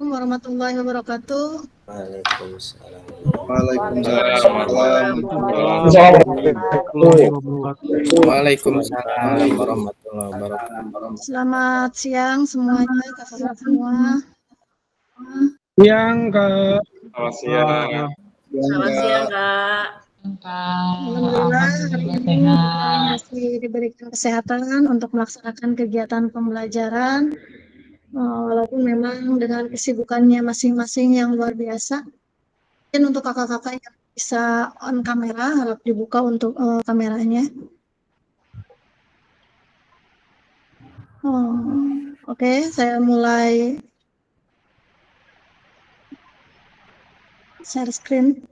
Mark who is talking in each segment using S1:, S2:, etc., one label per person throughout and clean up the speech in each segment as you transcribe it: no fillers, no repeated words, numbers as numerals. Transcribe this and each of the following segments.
S1: Assalamualaikum warahmatullahi wabarakatuh.
S2: Waalaikumsalam.
S3: Waalaikumsalam
S4: warahmatullahi wabarakatuh.
S2: Waalaikumsalam warahmatullahi wabarakatuh.
S1: Selamat siang semuanya, kakak semua.
S3: Siang, Kak.
S4: Selamat siang.
S5: Selamat siang, Kak.
S1: Alhamdulillah hari ini kita masih diberikan kesehatan untuk melaksanakan kegiatan pembelajaran. Walaupun memang dengan kesibukannya masing-masing yang luar biasa. Mungkin untuk kakak-kakak yang bisa on kamera, harap dibuka untuk kameranya. Oke, saya mulai share screen.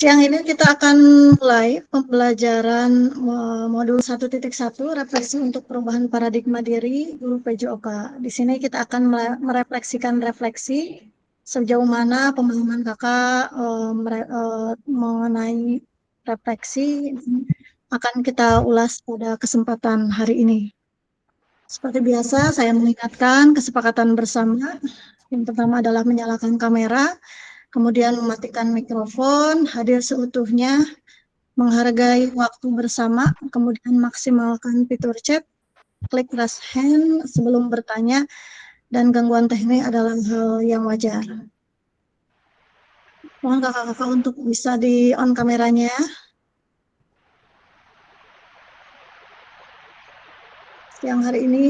S1: Siang ini kita akan mulai pembelajaran modul 1.1 refleksi untuk perubahan paradigma diri guru PJOK. Di sini kita akan merefleksikan refleksi sejauh mana pemahaman kakak mengenai refleksi akan kita ulas pada kesempatan hari ini. Seperti biasa, saya mengingatkan kesepakatan bersama. Yang pertama adalah menyalakan kamera, kemudian mematikan mikrofon, hadir seutuhnya, menghargai waktu bersama, kemudian maksimalkan fitur chat, klik raise hand sebelum bertanya, dan gangguan teknik adalah hal yang wajar. Mohon kakak-kakak untuk bisa di on kameranya. Siang hari ini,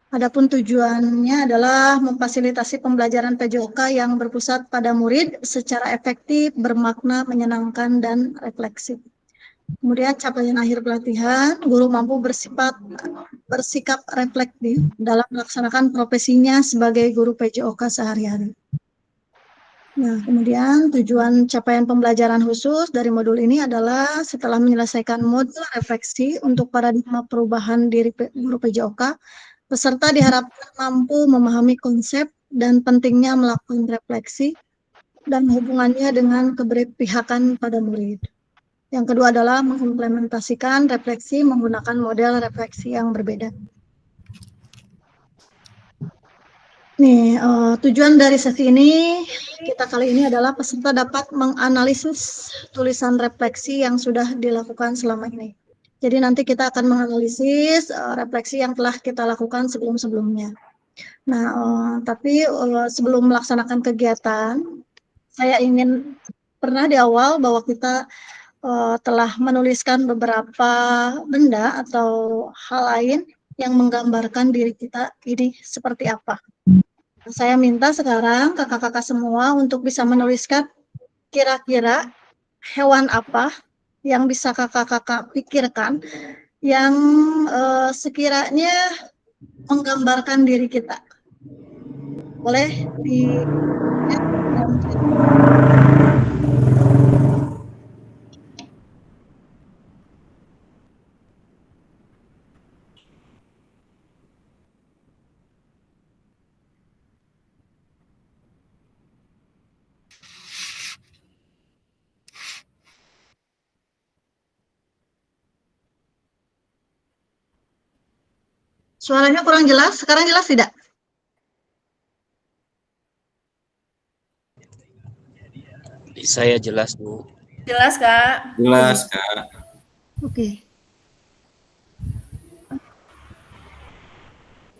S1: adapun tujuannya adalah memfasilitasi pembelajaran PJOK yang berpusat pada murid secara efektif, bermakna, menyenangkan, dan refleksif. Kemudian capaian akhir pelatihan, guru mampu bersikap reflektif dalam melaksanakan profesinya sebagai guru PJOK sehari-hari. Nah, kemudian tujuan capaian pembelajaran khusus dari modul ini adalah setelah menyelesaikan modul refleksi untuk paradigma perubahan diri guru PJOK, peserta diharapkan mampu memahami konsep dan pentingnya melakukan refleksi dan hubungannya dengan keberpihakan pada murid. Yang kedua adalah mengimplementasikan refleksi menggunakan model refleksi yang berbeda. Nih, tujuan dari sesi ini kita kali ini adalah peserta dapat menganalisis tulisan refleksi yang sudah dilakukan selama ini. Jadi nanti kita akan menganalisis refleksi yang telah kita lakukan sebelum-sebelumnya. Nah, tapi sebelum melaksanakan kegiatan, saya ingin pernah di awal bahwa kita telah menuliskan beberapa benda atau hal lain yang menggambarkan diri kita ini seperti apa. Saya minta sekarang kakak-kakak semua untuk bisa menuliskan kira-kira hewan apa yang bisa kakak-kakak pikirkan yang sekiranya menggambarkan diri kita. Boleh di Suaranya kurang jelas, sekarang jelas tidak?
S2: Saya jelas, Bu.
S5: Jelas, Kak.
S2: Jelas, Kak.
S1: Oke.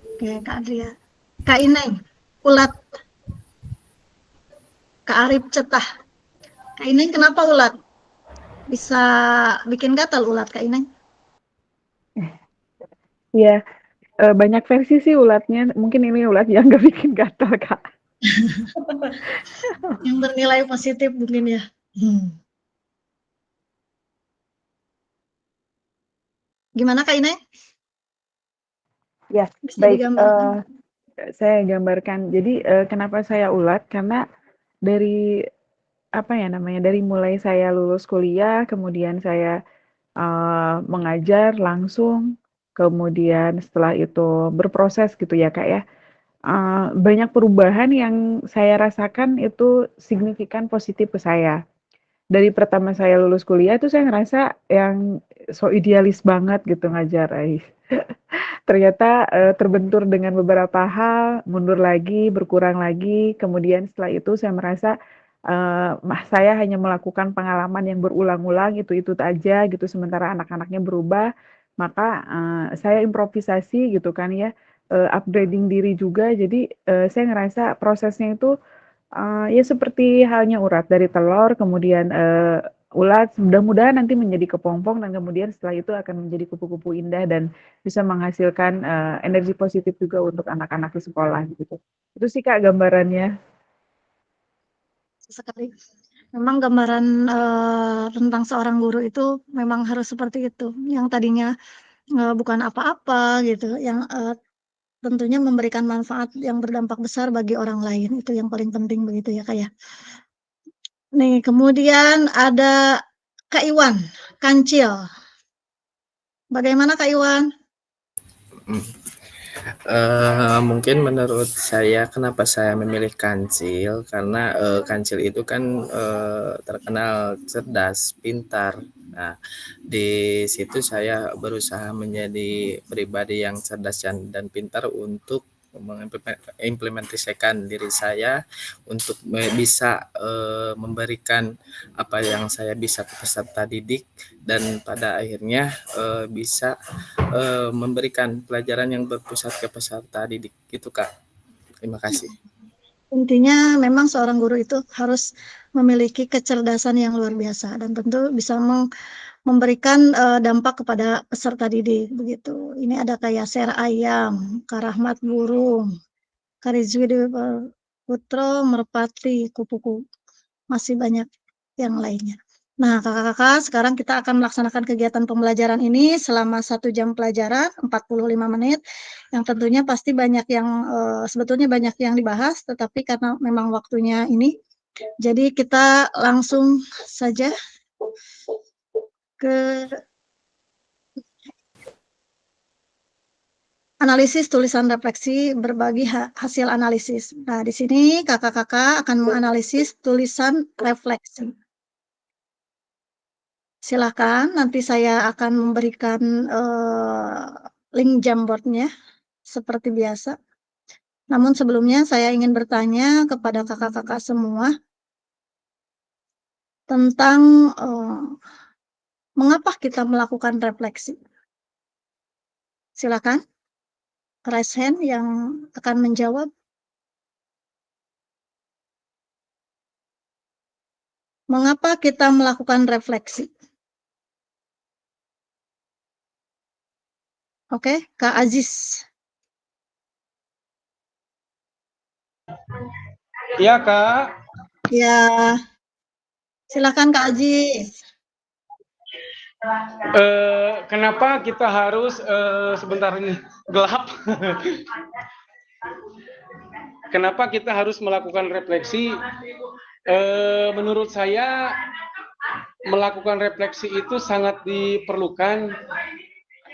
S1: Oke, Kak Adria. Kak Ineng, ulat. Kak Arif Cetah. Kak Ineng kenapa ulat? Bisa bikin gatal ulat, Kak Ineng?
S6: Iya, banyak versi sih ulatnya. Mungkin ini ulat yang nggak bikin gatal, Kak.
S1: Yang bernilai positif mungkin ya. Gimana Kak Ineng?
S6: Ya,
S1: Bisa
S6: baik.
S1: digambarkan?
S6: Saya gambarkan. Jadi kenapa saya ulat? Karena dari dari mulai saya lulus kuliah, kemudian saya mengajar langsung, kemudian setelah itu berproses gitu ya Kak ya. banyak perubahan yang saya rasakan itu signifikan positif ke saya. Dari pertama saya lulus kuliah tuh saya ngerasa yang so idealis banget gitu ngajar, ternyata, terbentur dengan beberapa hal, mundur lagi, berkurang lagi, kemudian setelah itu saya merasa, saya hanya melakukan pengalaman yang berulang-ulang, itu aja gitu, sementara anak-anaknya berubah, maka, saya improvisasi gitu kan ya, upgrading diri juga, jadi, saya ngerasa prosesnya itu, ya seperti halnya urat dari telur, kemudian, ulat, mudah-mudahan nanti menjadi kepompong dan kemudian setelah itu akan menjadi kupu-kupu indah dan bisa menghasilkan, energi positif juga untuk anak-anak di sekolah gitu. Itu sih Kak gambarannya.
S1: Sekali. Memang gambaran tentang seorang guru itu memang harus seperti itu. Yang tadinya bukan apa-apa gitu, yang tentunya memberikan manfaat yang berdampak besar bagi orang lain. Itu yang paling penting begitu ya Kak ya. Nih, kemudian ada Kak Iwan, Kancil. Bagaimana Kak Iwan?
S2: Mungkin menurut saya kenapa saya memilih kancil karena kancil itu kan terkenal cerdas, pintar. Nah, di situ saya berusaha menjadi pribadi yang cerdas dan pintar untuk mengimplementasikan diri saya untuk bisa memberikan apa yang saya bisa ke peserta didik dan pada akhirnya bisa memberikan pelajaran yang berpusat ke peserta didik gitu Kak. Terima kasih.
S1: Intinya memang seorang guru itu harus memiliki kecerdasan yang luar biasa dan tentu bisa memberikan dampak kepada peserta didik begitu. Ini ada kayak Ser Ayam, Karahmat Burung, Karizwi Dewi Putro, Merpati, Kupu-kupu, masih banyak yang lainnya. Nah, kakak-kakak, sekarang kita akan melaksanakan kegiatan pembelajaran ini selama 1 jam pelajaran, 45 menit, yang tentunya pasti banyak yang, sebetulnya banyak yang dibahas, tetapi karena memang waktunya ini, jadi kita langsung saja ke analisis tulisan refleksi berbagi hasil analisis. Nah, di sini kakak-kakak akan menganalisis tulisan refleksi. Silakan, nanti saya akan memberikan link Jamboard-nya seperti biasa. Namun sebelumnya saya ingin bertanya kepada kakak-kakak semua tentang mengapa kita melakukan refleksi. Silakan, raise hand yang akan menjawab. Mengapa kita melakukan refleksi? Oke, Kak Aziz.
S4: Iya, Kak.
S1: Ya, silakan Kak Aziz.
S4: Kenapa kita harus sebentar ini gelap? Kenapa kita harus melakukan refleksi? Menurut saya melakukan refleksi itu sangat diperlukan,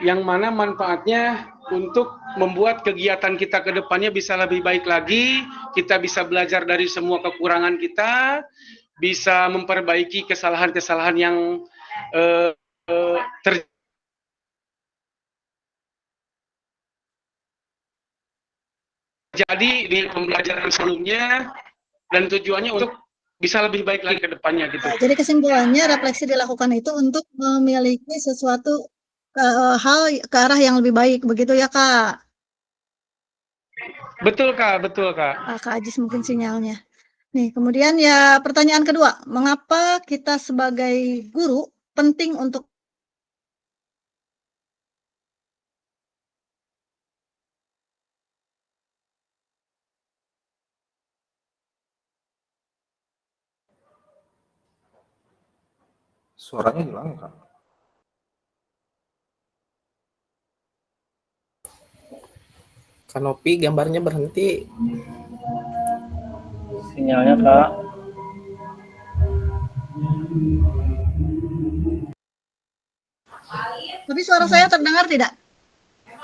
S4: yang mana manfaatnya untuk membuat kegiatan kita ke depannya bisa lebih baik lagi, kita bisa belajar dari semua kekurangan kita, bisa memperbaiki kesalahan-kesalahan yang terjadi di pembelajaran sebelumnya, dan tujuannya untuk bisa lebih baik lagi ke depannya gitu.
S1: Jadi kesimpulannya refleksi dilakukan itu untuk memiliki sesuatu hal ke arah yang lebih baik, begitu ya Kak?
S4: Betul Kak, betul Kak.
S1: Kak Ajis mungkin sinyalnya. Nih, kemudian ya pertanyaan kedua, mengapa kita sebagai guru penting untuk
S3: Suaranya hilang, Kak.
S2: Kanopi gambarnya berhenti.
S7: Sinyalnya Kak.
S1: Tapi suara saya terdengar tidak?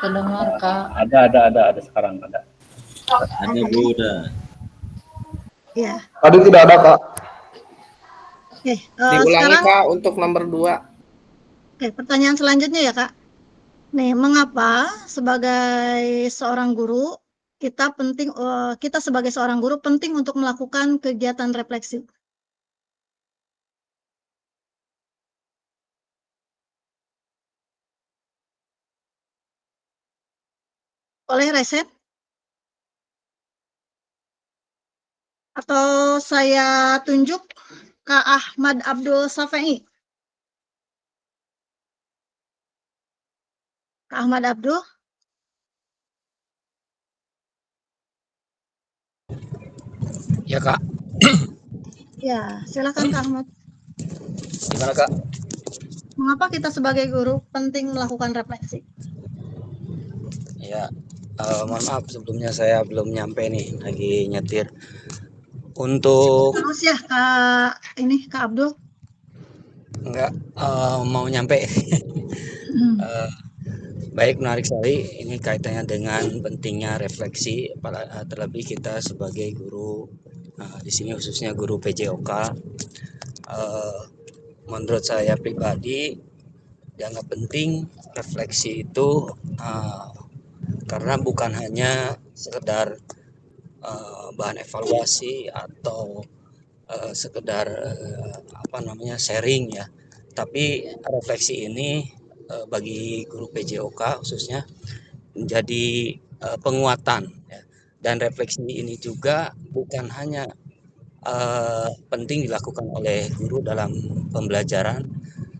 S5: Terdengar Kak.
S7: Ada sekarang ada. Ada Bu, udah.
S1: Ya,
S3: Tadi tidak ada, Kak.
S1: oke.
S2: Diulangi
S1: Sekarang,
S2: Kak untuk nomor 2.
S1: oke, pertanyaan selanjutnya ya, Kak. Nih, mengapa sebagai seorang guru kita sebagai seorang guru penting untuk melakukan kegiatan refleksi? Boleh reset atau saya tunjuk Kak Ahmad Abdul Safei. Kak Ahmad Abdul,
S8: Ya Kak,
S1: ya silakan Kak Ahmad.
S8: gimana Kak?
S1: Mengapa kita sebagai guru penting melakukan refleksi?
S8: Ya, mohon maaf sebelumnya saya belum nyampe nih, lagi nyetir. Untuk
S1: Terus ya Kak Kak Abdul.
S8: enggak mau nyampe. Eh, Baik, menarik sekali. Ini kaitannya dengan pentingnya refleksi, terlebih kita sebagai guru, di sini khususnya guru PJOK. Eh, Menurut saya pribadi, dianggap penting refleksi itu karena bukan hanya sekedar bahan evaluasi atau sekedar sharing ya, tapi refleksi ini bagi guru PJOK khususnya menjadi penguatan ya. Dan refleksi ini juga bukan hanya penting dilakukan oleh guru dalam pembelajaran,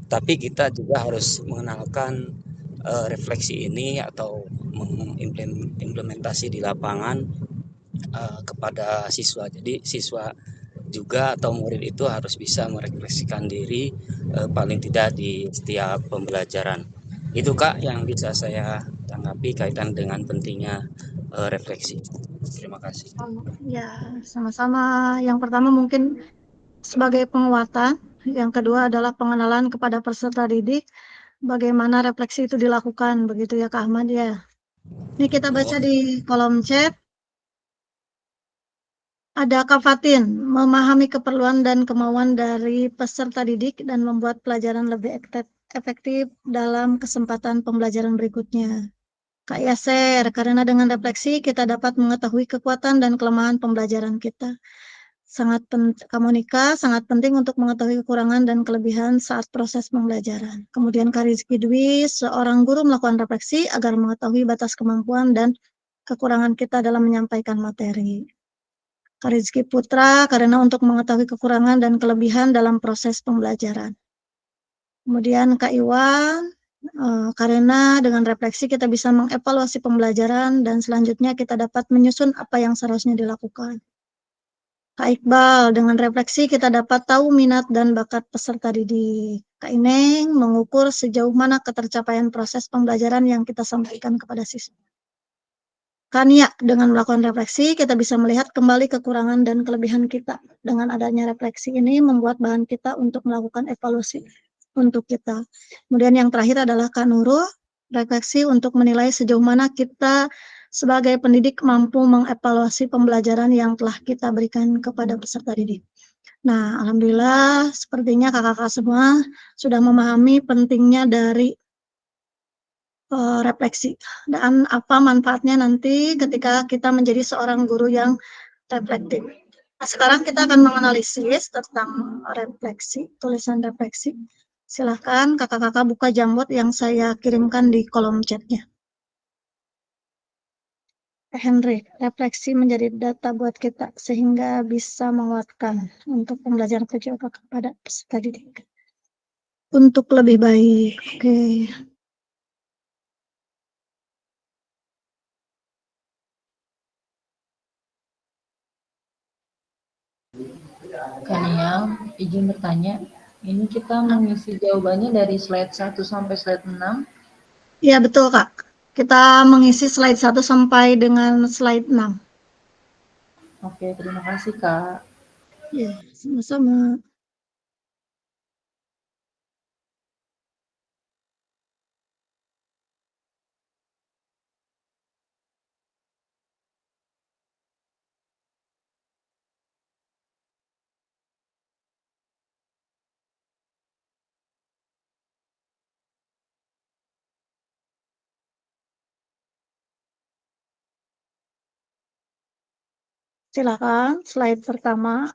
S8: tapi kita juga harus mengenalkan refleksi ini atau mengimplementasi di lapangan kepada siswa. Jadi siswa juga atau murid itu harus bisa merefleksikan diri paling tidak di setiap pembelajaran. Itu Kak yang bisa saya tanggapi kaitan dengan pentingnya refleksi. Terima kasih.
S1: Ya, sama-sama. Yang pertama mungkin sebagai penguatan, yang kedua adalah pengenalan kepada peserta didik, bagaimana refleksi itu dilakukan, begitu ya Kak Ahmad ya. Ini kita baca di kolom chat. Ada Kak Fatin, memahami keperluan dan kemauan dari peserta didik dan membuat pelajaran lebih efektif dalam kesempatan pembelajaran berikutnya. Kak Yaser, karena dengan refleksi kita dapat mengetahui kekuatan dan kelemahan pembelajaran kita. Kak Monika, sangat penting untuk mengetahui kekurangan dan kelebihan saat proses pembelajaran. Kemudian Kak Rizky Dwi, seorang guru melakukan refleksi agar mengetahui batas kemampuan dan kekurangan kita dalam menyampaikan materi. Kak Rizky Putra, karena untuk mengetahui kekurangan dan kelebihan dalam proses pembelajaran. Kemudian Kak Iwan, karena dengan refleksi kita bisa mengevaluasi pembelajaran dan selanjutnya kita dapat menyusun apa yang seharusnya dilakukan. Kak Iqbal, dengan refleksi kita dapat tahu minat dan bakat peserta didik. Kak Ineng, mengukur sejauh mana ketercapaian proses pembelajaran yang kita sampaikan kepada siswa. Kania, dengan melakukan refleksi, kita bisa melihat kembali kekurangan dan kelebihan kita. Dengan adanya refleksi ini membuat bahan kita untuk melakukan evaluasi untuk kita. Kemudian yang terakhir adalah Kak Nurul, refleksi untuk menilai sejauh mana kita sebagai pendidik mampu mengevaluasi pembelajaran yang telah kita berikan kepada peserta didik. Nah, alhamdulillah sepertinya kakak-kakak semua sudah memahami pentingnya dari refleksi dan apa manfaatnya nanti ketika kita menjadi seorang guru yang reflektif. Nah, sekarang kita akan menganalisis tentang refleksi, tulisan refleksi. Silahkan kakak-kakak buka Jamboard yang saya kirimkan di kolom chatnya. Henry, refleksi menjadi data buat kita sehingga bisa menguatkan untuk pembelajaran PJOK kepada peserta didik. Untuk lebih baik, oke.
S5: Kanial, izin bertanya. Ini kita mengisi jawabannya dari slide 1 sampai slide 6.
S1: Iya, betul, Kak. Kita mengisi slide 1 sampai dengan slide 6.
S5: Oke, terima kasih, Kak.
S1: Ya, sama-sama. Silakan slide pertama.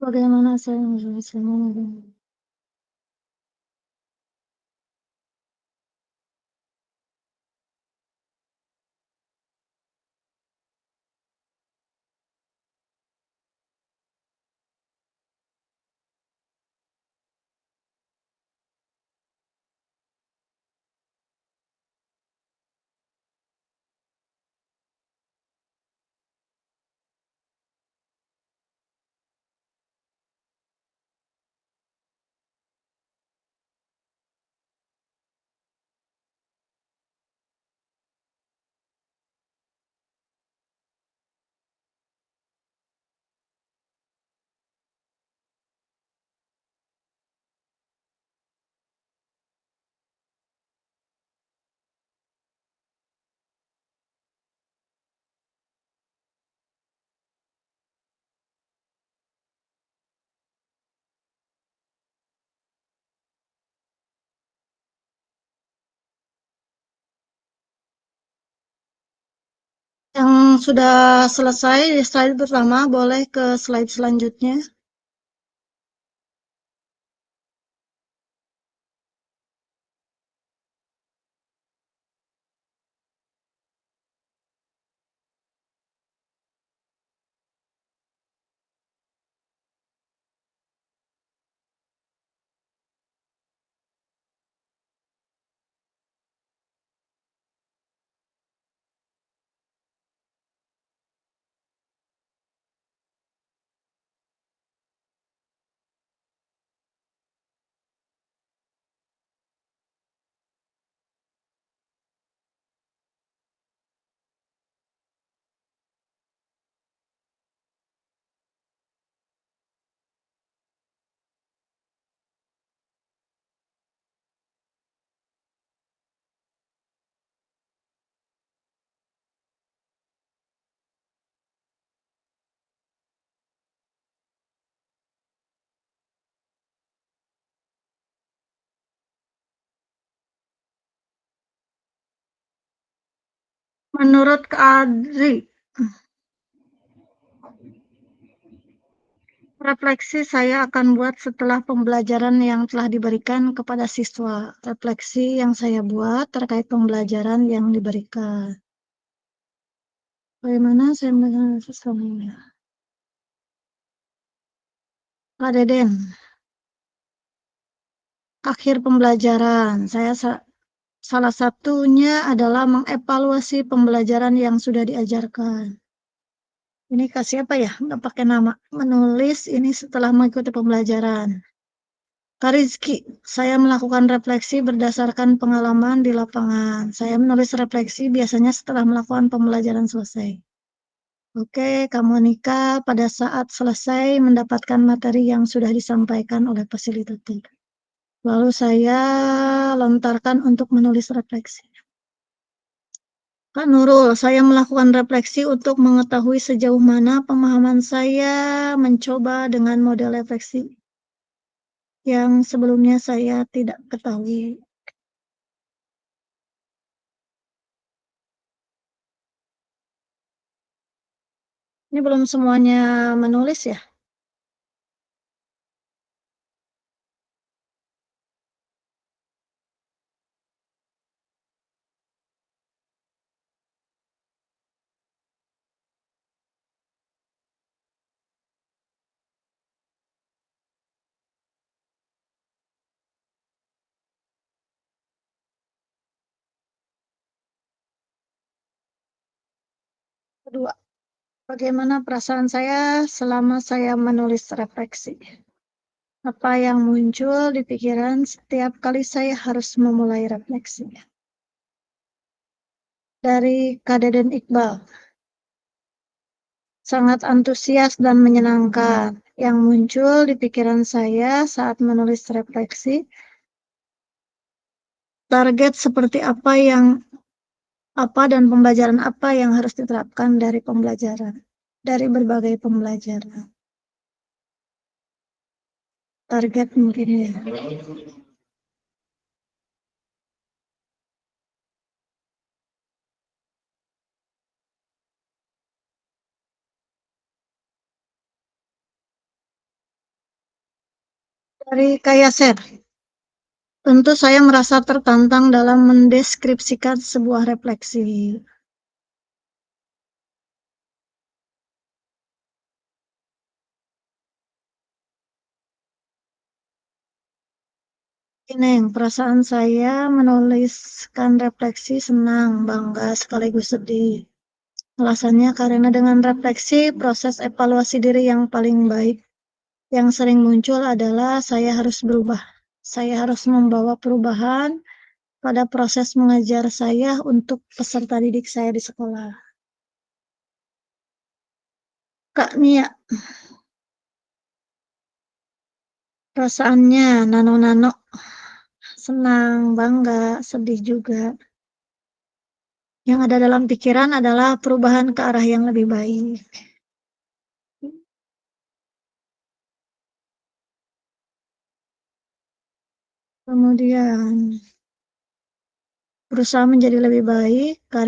S1: Bagaimana saya menjelaskannya? Yang sudah selesai di slide pertama, boleh ke slide selanjutnya. Menurut Kak Adri, refleksi saya akan buat setelah pembelajaran yang telah diberikan kepada siswa. Refleksi yang saya buat terkait pembelajaran yang diberikan. Bagaimana saya mendengar sesuatu? Pak Deden, akhir pembelajaran. Salah satunya adalah mengevaluasi pembelajaran yang sudah diajarkan. Ini kasih apa ya? Nggak pakai nama. Menulis ini setelah mengikuti pembelajaran. Kak Rizky, saya melakukan refleksi berdasarkan pengalaman di lapangan. Saya menulis refleksi biasanya setelah melakukan pembelajaran selesai. Oke, Kak Monika, pada saat selesai mendapatkan materi yang sudah disampaikan oleh fasilitator. Lalu saya lontarkan untuk menulis refleksi. Kak Nurul, saya melakukan refleksi untuk mengetahui sejauh mana pemahaman saya mencoba dengan model refleksi yang sebelumnya saya tidak ketahui. Ini belum semuanya menulis ya? Kedua, bagaimana perasaan saya selama saya menulis refleksi? Apa yang muncul di pikiran setiap kali saya harus memulai refleksi? Dari Kak Deden Iqbal, sangat antusias dan menyenangkan. Yang muncul di pikiran saya saat menulis refleksi, target seperti apa dan pembelajaran apa yang harus diterapkan dari berbagai pembelajaran. Target mungkin ya. Dari Kayaser, tentu saya merasa tertantang dalam mendeskripsikan sebuah refleksi. Ini perasaan saya menuliskan refleksi senang, bangga, sekaligus sedih. Alasannya karena dengan refleksi, proses evaluasi diri yang paling baik yang sering muncul adalah saya harus berubah. Saya harus membawa perubahan pada proses mengajar saya untuk peserta didik saya di sekolah. Kak Nia, perasaannya nano-nano, senang, bangga, sedih juga. Yang ada dalam pikiran adalah perubahan ke arah yang lebih baik. Kemudian berusaha menjadi lebih baik, Kak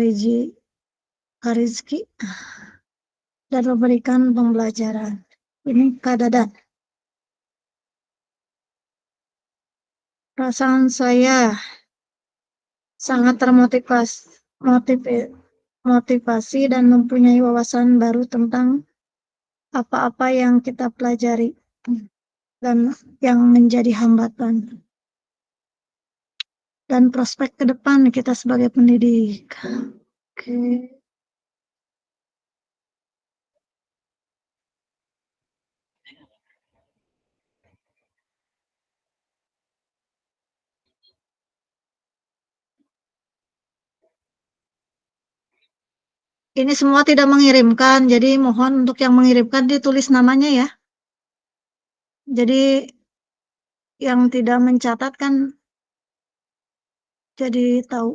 S1: Rizky, dan memberikan pembelajaran. Ini Kak Dadan. Perasaan saya sangat motivasi dan mempunyai wawasan baru tentang apa-apa yang kita pelajari dan yang menjadi hambatan dan prospek ke depan kita sebagai pendidik. Oke. Ini semua tidak mengirimkan, jadi mohon untuk yang mengirimkan ditulis namanya ya. Jadi yang tidak mencatat kan jadi tahu.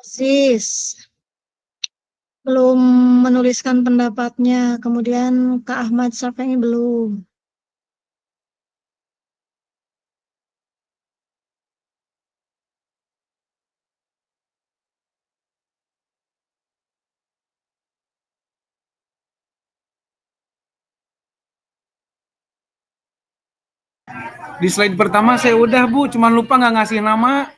S1: Sis, belum menuliskan pendapatnya. Kemudian Kak Ahmad Syafii belum.
S7: Di slide pertama saya udah Bu, cuman lupa nggak ngasih nama.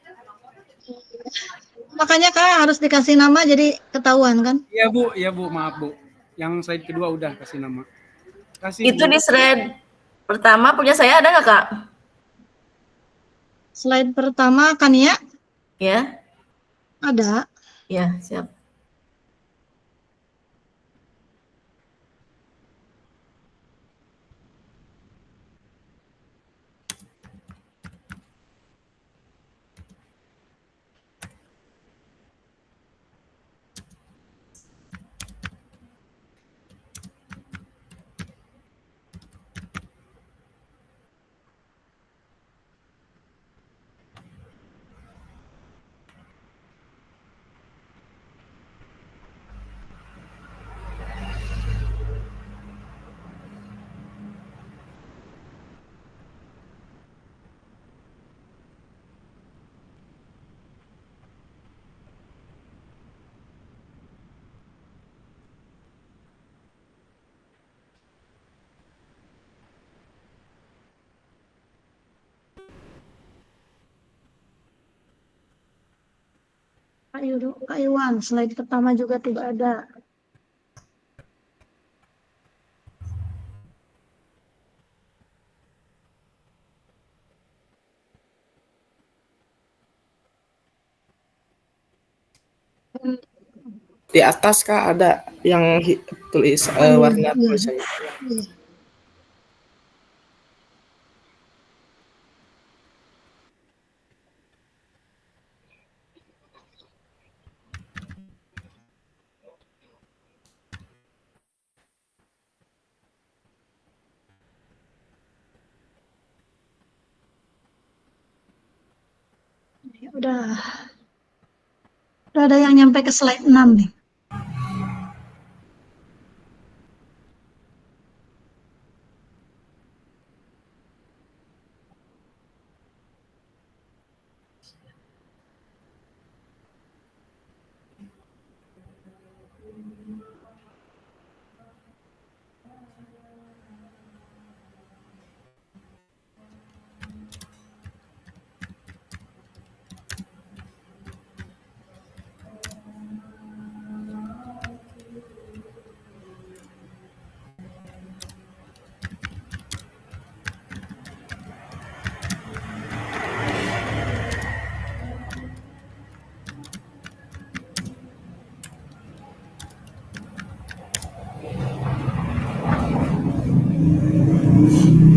S1: Makanya Kak harus dikasih nama jadi ketahuan kan?
S7: Iya Bu, maaf Bu. Yang slide kedua udah kasih nama. Kasih
S9: Itu
S7: Bu.
S9: di slide pertama punya saya ada nggak Kak?
S1: Slide pertama Kania
S9: Ya,
S1: ada.
S9: ya siap.
S1: Kak Iwan, slide pertama juga tidak ada.
S2: Di atas Kak ada yang tulis warna tulisannya.
S1: Iya. Udah ada yang nyampe ke slide 6 nih.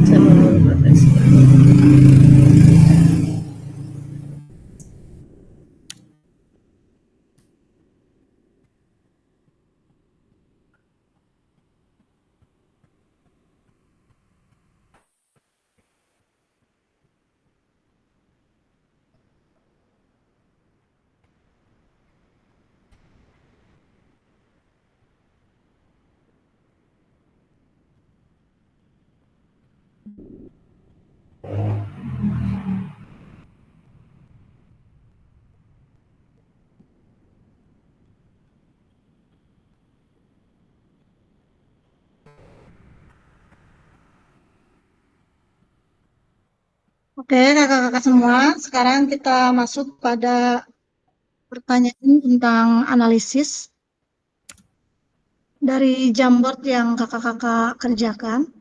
S9: Saya mau refleksi.
S1: Oke, kakak-kakak semua, sekarang kita masuk pada pertanyaan tentang analisis dari Jamboard yang kakak-kakak kerjakan.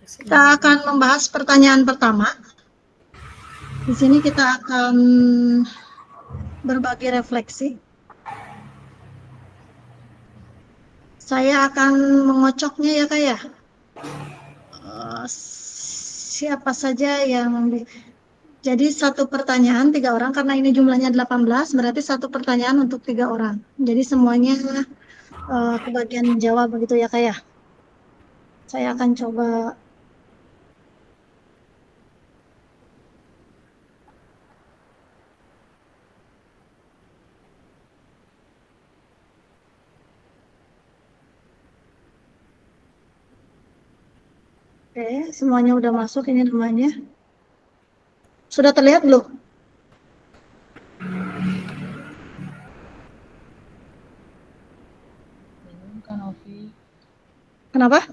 S1: Kita akan membahas pertanyaan pertama. Di sini kita akan berbagi refleksi. Saya akan mengocoknya ya Kak ya. Siapa saja yang jadi satu pertanyaan 3 orang, karena ini jumlahnya 18, berarti satu pertanyaan untuk 3 orang. Jadi semuanya kebagian jawab begitu ya Kak ya. Saya akan coba Oke, semuanya udah masuk ini namanya. Sudah terlihat belum?
S5: Belum kan, Ovi?
S1: Kenapa?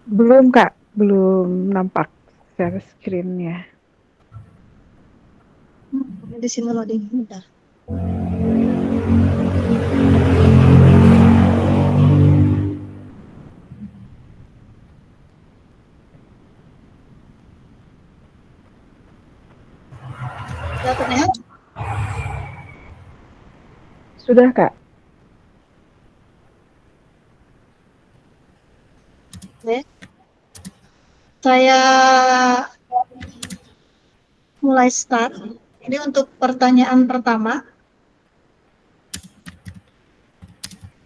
S6: Belum Kak, belum nampak share screen-nya.
S1: Di sini loading, bentar. Sudah terlihat?
S6: Sudah Kak?
S1: Oke. Saya mulai start. Ini untuk pertanyaan pertama.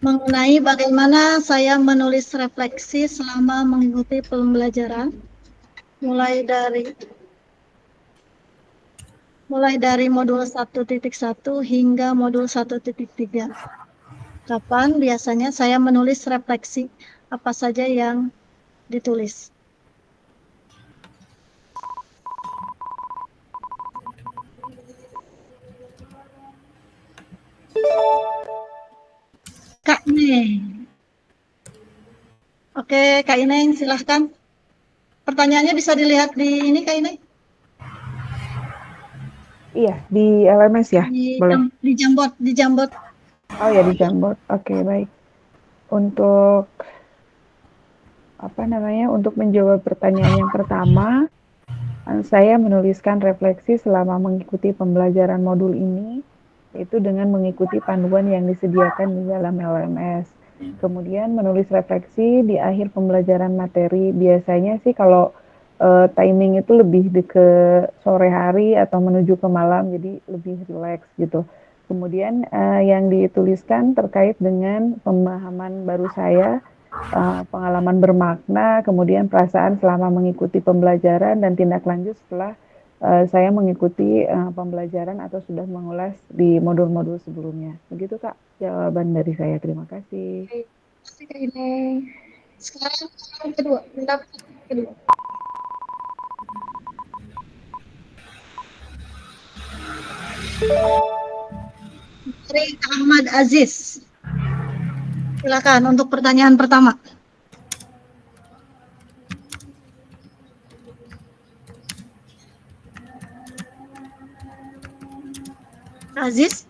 S1: Mengenai bagaimana saya menulis refleksi selama mengikuti pembelajaran. Mulai dari modul 1.1 hingga modul 1.3. Kapan biasanya saya menulis refleksi? Apa saja yang ditulis? Kak Ineng. Oke, Kak Ineng silahkan. Pertanyaannya bisa dilihat di ini Kak Ineng?
S6: Iya, di LMS ya? Boleh?
S1: Di Jamboard.
S6: Oh ya, di Jamboard. Oke, baik. Untuk untuk menjawab pertanyaan yang pertama, saya menuliskan refleksi selama mengikuti pembelajaran modul ini, yaitu dengan mengikuti panduan yang disediakan di dalam LMS. Kemudian menulis refleksi di akhir pembelajaran materi. Biasanya sih kalau timing itu lebih ke sore hari atau menuju ke malam, jadi lebih rileks gitu. Kemudian yang dituliskan terkait dengan pemahaman baru saya, pengalaman bermakna, kemudian perasaan selama mengikuti pembelajaran, dan tindak lanjut setelah saya mengikuti pembelajaran atau sudah mengulas di modul-modul sebelumnya. Begitu Kak, jawaban dari saya. Terima kasih.
S1: Terima kasih Kak Ineng. Sekarang yang kedua, pendapat kedua. Dari Ahmad Aziz. Silakan untuk pertanyaan pertama. Aziz?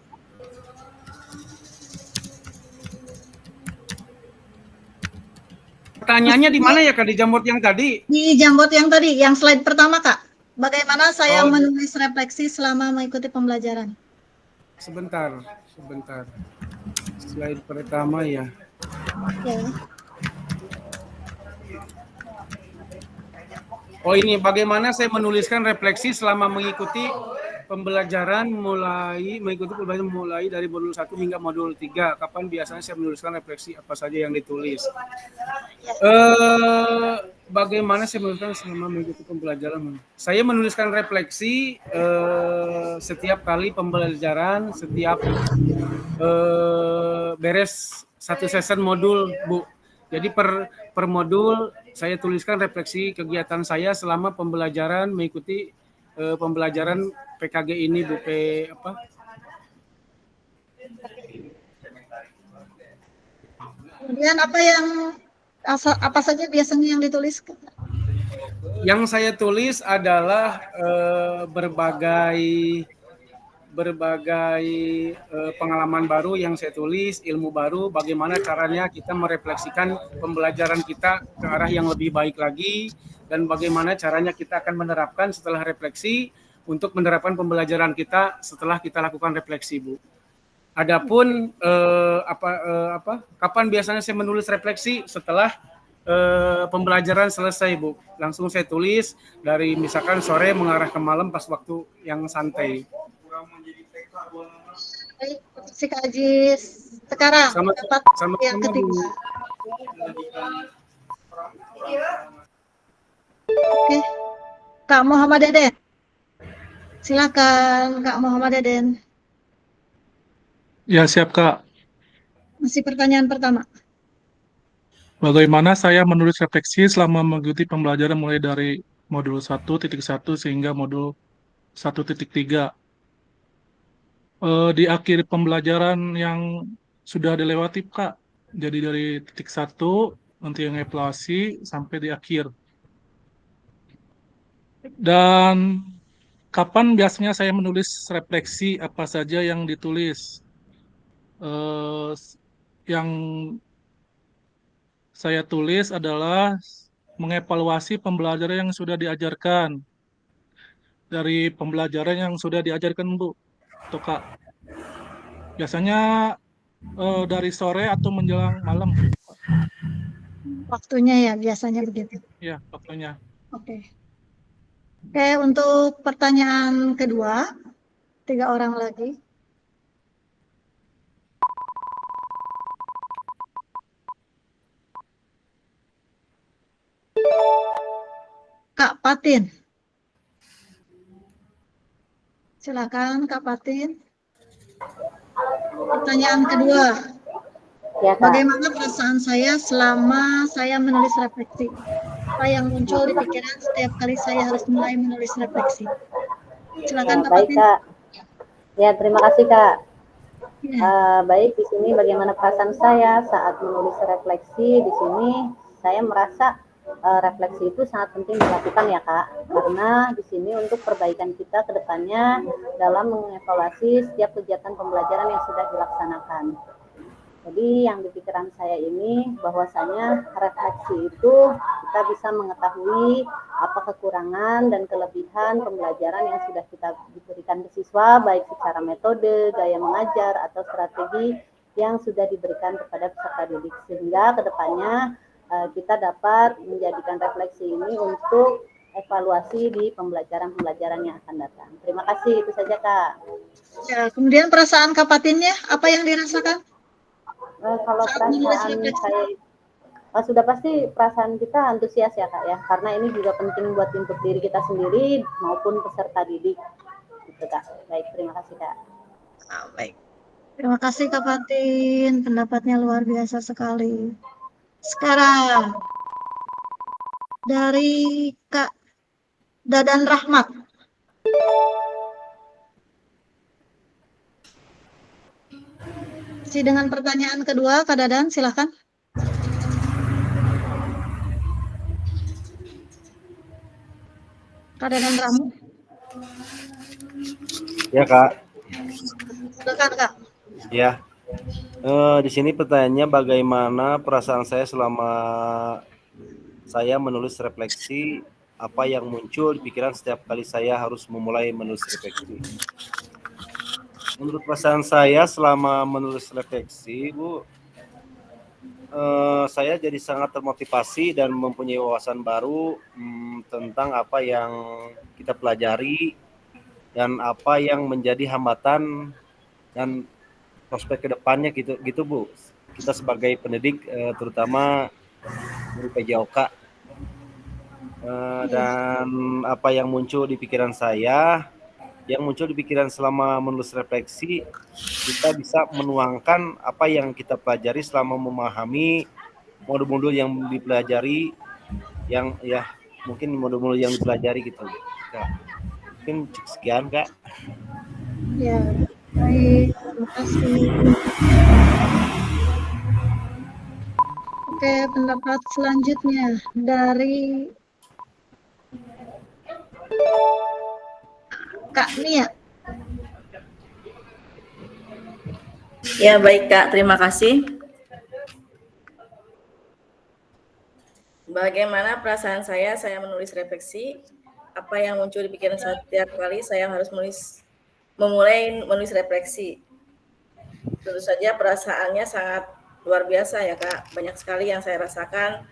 S7: Pertanyaannya di mana ya Kak, di Jamboard yang tadi?
S1: Di Jamboard yang tadi, yang slide pertama Kak. Bagaimana saya menulis refleksi selama mengikuti pembelajaran?
S7: Sebentar. Slide pertama ya.
S1: Ya.
S7: Oh ini, bagaimana saya menuliskan refleksi selama mengikuti pembelajaran mulai dari modul 1 hingga modul 3. Kapan biasanya saya menuliskan refleksi, apa saja yang ditulis? Bagaimana saya menuliskan selama mengikuti pembelajaran? Saya menuliskan refleksi setiap kali pembelajaran, setiap beres satu session modul, Bu. Jadi per modul saya tuliskan refleksi kegiatan saya selama pembelajaran mengikuti pembelajaran PKG ini, Bu.
S1: Kemudian apa saja biasanya yang ditulis?
S7: Yang saya tulis adalah berbagai berbagai pengalaman baru yang saya tulis, ilmu baru, bagaimana caranya kita merefleksikan pembelajaran kita ke arah yang lebih baik lagi, dan bagaimana caranya kita akan menerapkan setelah refleksi untuk menerapkan pembelajaran kita setelah kita lakukan refleksi, Bu. Adapun kapan biasanya saya menulis refleksi? Setelah pembelajaran selesai, Bu. Langsung saya tulis dari misalkan sore mengarah ke malam pas waktu yang santai.
S1: Baik, si Kak Ajis. Sekarang pendapat yang ketiga. Oke, Kak Muhammad Deden. Silakan Kak Muhammad Deden.
S10: Ya, siap Kak.
S1: Masih pertanyaan pertama.
S10: Bagaimana saya menulis refleksi selama mengikuti pembelajaran mulai dari modul 1.1 sehingga modul 1.3. Di akhir pembelajaran yang sudah dilewati, Kak. Jadi dari titik 1, nanti yang evaluasi, sampai di akhir. Dan kapan biasanya saya menulis refleksi apa saja yang ditulis? Yang saya tulis adalah mengevaluasi pembelajaran yang sudah diajarkan. Dari pembelajaran yang sudah diajarkan, Bu, atau Kak. Biasanya dari sore atau menjelang malam.
S1: Waktunya ya, biasanya begitu.
S10: Ya, waktunya.
S1: Oke. Oke, untuk pertanyaan kedua, 3 orang lagi. Kak Patin. Silakan Kak Patin. Pertanyaan kedua.
S11: Ya, Kak.
S1: Bagaimana perasaan saya selama saya menulis refleksi? Apa yang muncul di pikiran setiap kali saya harus mulai menulis refleksi? Silakan Kak
S11: Baik,
S1: Patin.
S11: Kak. Ya, terima kasih, Kak.
S1: Ya.
S11: Baik, di sini bagaimana perasaan saya saat menulis refleksi. Di sini saya merasa refleksi itu sangat penting dilakukan ya, Kak. Karena di sini untuk perbaikan kita ke depannya dalam mengevaluasi setiap kegiatan pembelajaran yang sudah dilaksanakan. Jadi yang di pikiran saya ini bahwasanya refleksi itu kita bisa mengetahui apa kekurangan dan kelebihan pembelajaran yang sudah kita diberikan ke siswa, baik secara metode, gaya mengajar, atau strategi yang sudah diberikan kepada peserta didik. Sehingga kedepannya kita dapat menjadikan refleksi ini untuk evaluasi di pembelajaran-pembelajaran yang akan datang. Terima kasih, itu saja Kak.
S1: Ya, kemudian perasaan Kak Patinnya, apa yang dirasakan?
S11: Kalau perasaan saya sudah pasti perasaan kita antusias ya Kak ya, karena ini juga penting buat untuk diri kita sendiri maupun peserta didik. Gitu Kak. Baik, terima kasih Kak.
S1: Baik. Terima kasih Kak Patin, pendapatnya luar biasa sekali. Sekarang dari Kak Dadan Rahmat. Dengan pertanyaan kedua, Kak Dadan, silakan. Kak Dadan Rahmat.
S12: Ya Kak.
S1: Silakan Kak.
S12: Ya. Di sini pertanyaannya bagaimana perasaan saya selama saya menulis refleksi, apa yang muncul di pikiran setiap kali saya harus memulai menulis refleksi. Menurut perasaan saya selama menulis refleksi, Bu, saya jadi sangat termotivasi dan mempunyai wawasan baru tentang apa yang kita pelajari dan apa yang menjadi hambatan dan prospek kedepannya gitu Bu. Kita sebagai pendidik, terutama guru PJOK, dan apa yang muncul di pikiran saya. Yang muncul di pikiran selama menulis refleksi, kita bisa menuangkan apa yang kita pelajari selama memahami modul-modul yang dipelajari, yang ya mungkin modul-modul yang dipelajari gitu. Kak. Mungkin sekian Kak.
S1: Ya, baik, terima kasih. Oke, pendapat selanjutnya dari Kak Nia.
S9: Ya, baik Kak, terima kasih. Bagaimana perasaan saya menulis refleksi, apa yang muncul di pikiran setiap kali saya harus memulai menulis refleksi. Tentu saja perasaannya sangat luar biasa ya Kak, banyak sekali yang saya rasakan,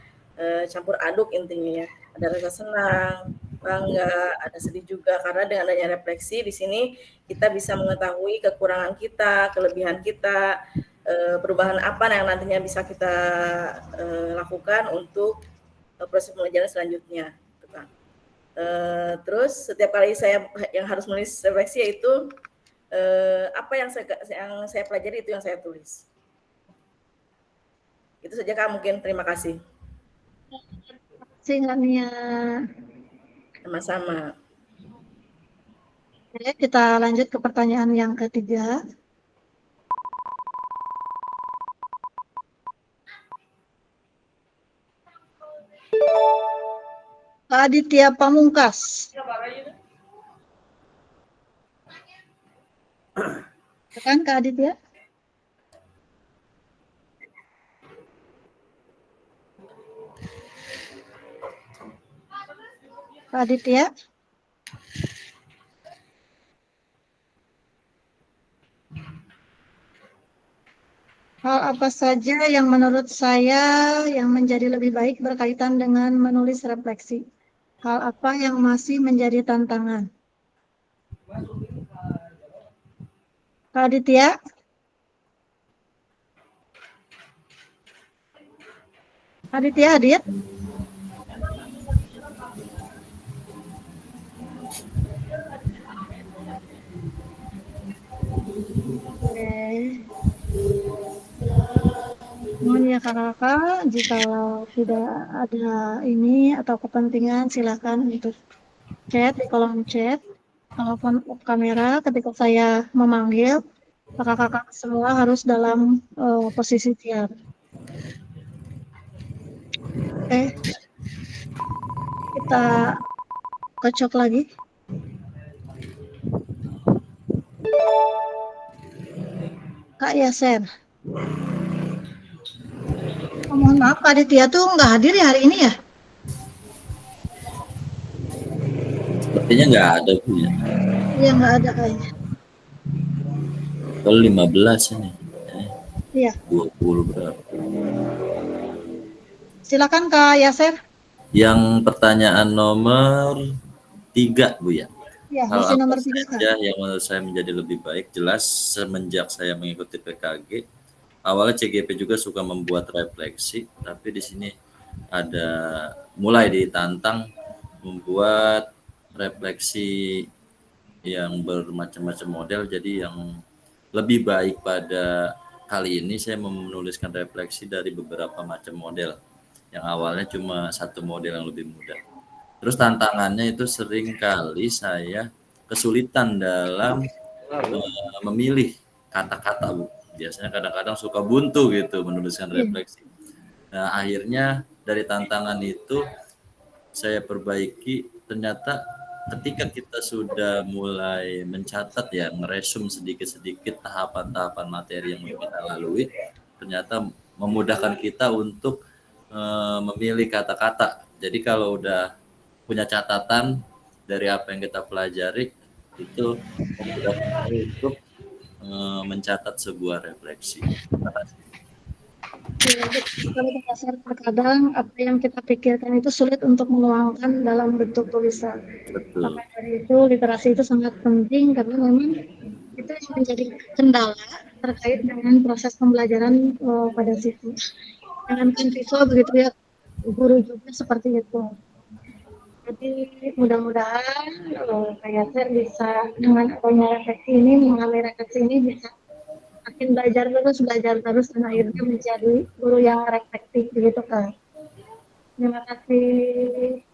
S9: campur aduk intinya ya. Ada rasa senang, bangga, ada sedih juga karena dengan adanya refleksi di sini kita bisa mengetahui kekurangan kita, kelebihan kita, perubahan apa yang nantinya bisa kita lakukan untuk proses pembelajaran selanjutnya, gitu kan. Terus setiap kali saya yang harus menulis refleksi yaitu apa yang saya pelajari itu yang saya tulis. Itu saja Kak, mungkin terima kasih.
S1: Terima kasih Nia.
S9: Sama-sama.
S1: Oke, kita lanjut ke pertanyaan yang ketiga. Kak Aditya Pamungkas. Kan Kak Aditya? Kak Aditya? Hal apa saja yang menurut saya yang menjadi lebih baik berkaitan dengan menulis refleksi? Hal apa yang masih menjadi tantangan? Kak Aditya? Aditya hadir? Oke. Mohon ya kakak-kakak, jika tidak ada ini atau kepentingan silakan untuk chat di kolom chat, telepon kamera ketika saya memanggil, kakak-kakak semua harus dalam posisi siap. Oke, kita kocok lagi. Kak Yaser. Oh, mohon maaf, Kak Aditya tuh nggak hadir ya hari ini ya?
S13: Sepertinya nggak ada Bu ya.
S1: Iya, nggak ada kayaknya.
S13: Kalau 15 ini.
S1: Iya.
S13: 20 berapa?
S1: Silakan Kak Yaser.
S13: Yang pertanyaan nomor 3 Bu ya.
S1: Ya,
S13: Hal
S1: masih
S13: apa
S1: nomor 3
S13: saja yang menurut saya menjadi lebih baik? Jelas semenjak saya mengikuti PKG, awalnya CGP juga suka membuat refleksi, tapi di sini ada mulai ditantang membuat refleksi yang bermacam-macam model. Jadi yang lebih baik pada kali ini saya menuliskan refleksi dari beberapa macam model. Yang awalnya cuma satu model yang lebih mudah. Terus tantangannya itu sering kali saya kesulitan dalam memilih kata-kata Bu. Biasanya kadang-kadang suka buntu gitu menuliskan refleksi. Nah akhirnya dari tantangan itu saya perbaiki, ternyata ketika kita sudah mulai mencatat ya, ngeresum sedikit-sedikit tahapan-tahapan materi yang kita lalui, ternyata memudahkan kita untuk memilih kata-kata. Jadi kalau udah punya catatan dari apa yang kita pelajari, itu memudahkan untuk mencatat sebuah refleksi. Terima kasih.
S1: Terkadang apa yang kita pikirkan itu sulit untuk menuangkan dalam bentuk tulisan.
S13: Betul.
S1: Maka dari itu literasi itu sangat penting karena memang itu yang menjadi kendala terkait dengan proses pembelajaran pada siswa. Jangankan siswa begitu ya, guru juga seperti itu. Jadi mudah-mudahan kayak saya bisa dengan adanya refleksi ini, mengalami refleksi ini bisa makin belajar terus dan akhirnya menjadi guru yang reflektif begitu kan. Terima kasih